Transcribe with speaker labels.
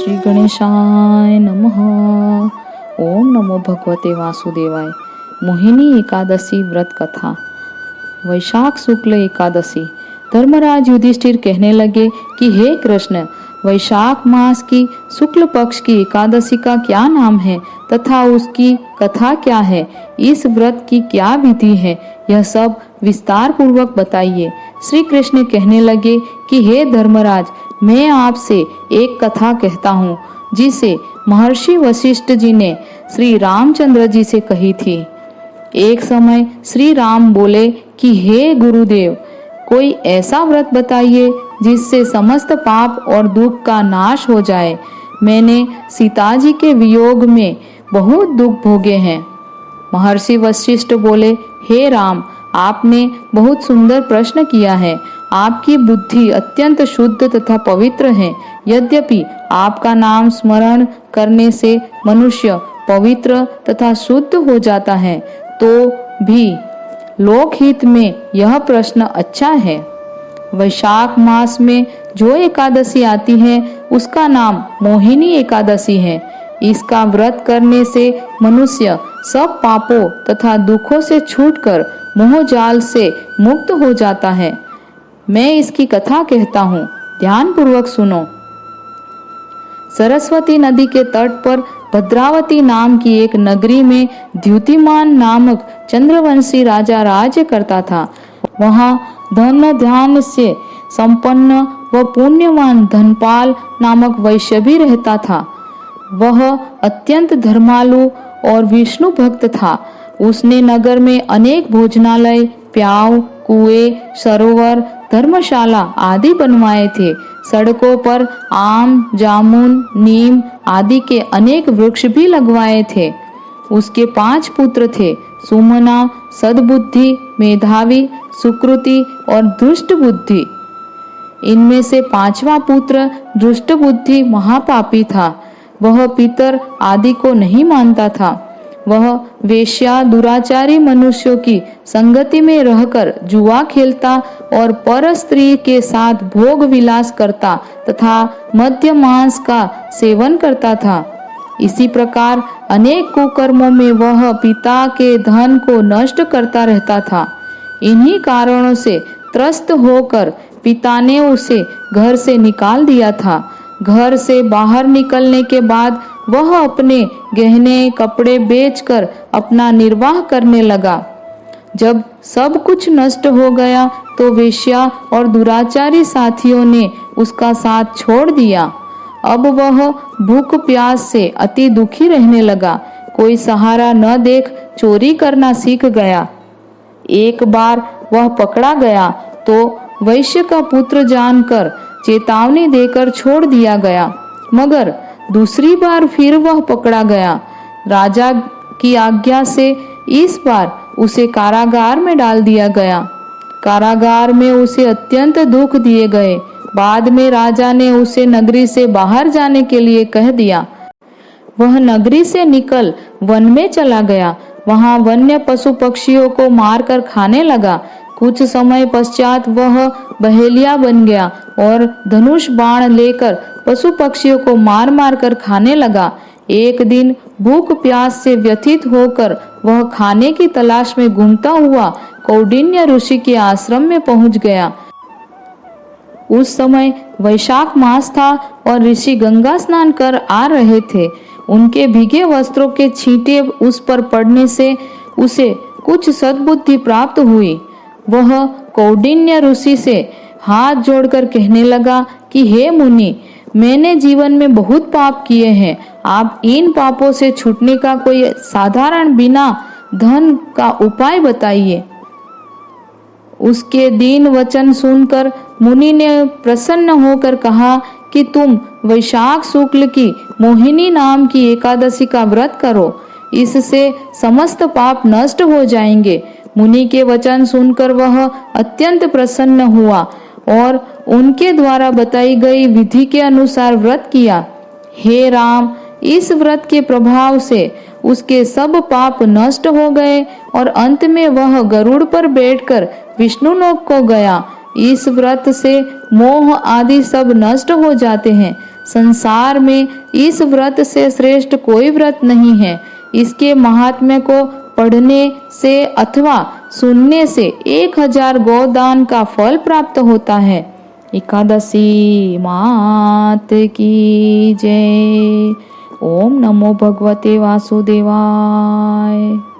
Speaker 1: श्री गणेशाय नमः। ओम नमो भगवते वासुदेवाय। मोहिनी एकादशी व्रत कथा। वैशाख शुक्ल एकादशी। धर्मराज युधिष्ठिर कहने लगे कि हे कृष्ण, वैशाख मास की शुक्ल पक्ष की एकादशी का क्या नाम है तथा उसकी कथा क्या है, इस व्रत की क्या विधि है, यह सब विस्तार पूर्वक बताइए। श्री कृष्ण कहने लगे कि हे धर्मराज, मैं आपसे एक कथा कहता हूँ जिसे महर्षि वशिष्ठ जी ने श्री रामचंद्र जी से कही थी। एक समय श्री राम बोले कि हे गुरुदेव, कोई ऐसा व्रत बताइए जिससे समस्त पाप और दुख का नाश हो जाए। मैंने सीता जी के वियोग में बहुत दुख भोगे हैं। महर्षि वशिष्ठ बोले, हे राम, आपने बहुत सुंदर प्रश्न किया है। आपकी बुद्धि अत्यंत शुद्ध तथा पवित्र है। यद्यपि आपका नाम स्मरण करने से मनुष्य पवित्र तथा शुद्ध हो जाता है, तो भी लोकहित में यह प्रश्न अच्छा है। वैशाख मास में जो एकादशी आती है उसका नाम मोहिनी एकादशी है। इसका व्रत करने से मनुष्य सब पापों तथा दुखों से छूटकर मोह जाल से मुक्त हो जाता है। मैं इसकी कथा कहता हूँ, ध्यान पूर्वक सुनो। सरस्वती नदी के तट पर भद्रावती नाम की एक नगरी में द्युतिमान नामक चंद्रवंशी राजा राज्य करता था। वहाँ धन ध्यान से संपन्न व पुण्यवान धनपाल नामक वैश्य भी रहता था। वह अत्यंत धर्मालु और विष्णु भक्त था। उसने नगर में अनेक भोजनालय, प्याऊ, कुएं, सरोवर, धर्मशाला आदि बनवाए थे। सड़कों पर आम, जामुन, नीम आदि के अनेक वृक्ष भी लगवाए थे। उसके 5 पुत्र थे, सुमना, सद्बुद्धि, मेधावी, सुकृति और दुष्ट बुद्धि। इनमें से 5वां पुत्र दुष्ट बुद्धि महापापी था। वह पितर आदि को नहीं मानता था। वह वेश्या दुराचारी मनुष्यों की संगति में रहकर जुआ खेलता और पर स्त्री के साथ भोग विलास करता तथा मद्य मांस का सेवन करता था। इसी प्रकार अनेक कुकर्मों में वह पिता के धन को नष्ट करता रहता था। इन्हीं कारणों से त्रस्त होकर पिता ने उसे घर से निकाल दिया था। घर से बाहर निकलने के बाद वह अपने गहने कपड़े बेचकर अपना निर्वाह करने लगा। जब सब कुछ नष्ट हो गया तो वेश्या और दुराचारी साथियों ने उसका साथ छोड़ दिया। अब वह भूख प्यास से अति दुखी रहने लगा। कोई सहारा न देख चोरी करना सीख गया। एक बार वह पकड़ा गया तो वैश्य का पुत्र जानकर चेतावनी देकर छोड़ दिया गया, मगर दूसरी बार फिर वह पकड़ा गया। राजा की आज्ञा से इस बार उसे कारागार में डाल दिया गया। कारागार में उसे अत्यंत दुख दिए गए। बाद में राजा ने उसे नगरी से बाहर जाने के लिए कह दिया। वह नगरी से निकल वन में चला गया। वहां वन्य पशु पक्षियों को मारकर खाने लगा। कुछ समय पश्चात वह बहेलिया बन गया और धनुष बाण लेकर पशु पक्षियों को मार मार कर खाने लगा। एक दिन भूख प्यास से व्यथित होकर वह खाने की तलाश में घूमता हुआ कौंडिन्य ऋषि के आश्रम में पहुंच गया। उस समय वैशाख मास था और ऋषि गंगा स्नान कर आ रहे थे। उनके भीगे वस्त्रों के छींटे उस पर पड़ने से उसे कुछ सद्बुद्धि प्राप्त हुई। वह कौंडिन्य ऋषि से हाथ जोड़कर कहने लगा कि हे मुनि, मैंने जीवन में बहुत पाप किए हैं। आप इन पापों से छूटने का कोई साधारण बिना धन का उपाय बताइए। उसके दीन वचन सुनकर मुनि ने प्रसन्न होकर कहा कि तुम वैशाख शुक्ल की मोहिनी नाम की एकादशी का व्रत करो। इससे समस्त पाप नष्ट हो जाएंगे। मुनि के वचन सुनकर वह अत्यंत प्रसन्न हुआ और उनके द्वारा बताई गई विधि के अनुसार व्रत किया। हे राम, इस व्रत के प्रभाव से उसके सब पाप नष्ट हो गए और अंत में वह गरुड़ पर बैठकर विष्णु लोक को गया। इस व्रत से मोह आदि सब नष्ट हो जाते हैं। संसार में इस व्रत से श्रेष्ठ कोई व्रत नहीं है। इसके महात्म्य को पढ़ने से अथवा सुनने से 1000 गोदान का फल प्राप्त होता है। एकादशी मात की जय। ओम नमो भगवते वासुदेवाय।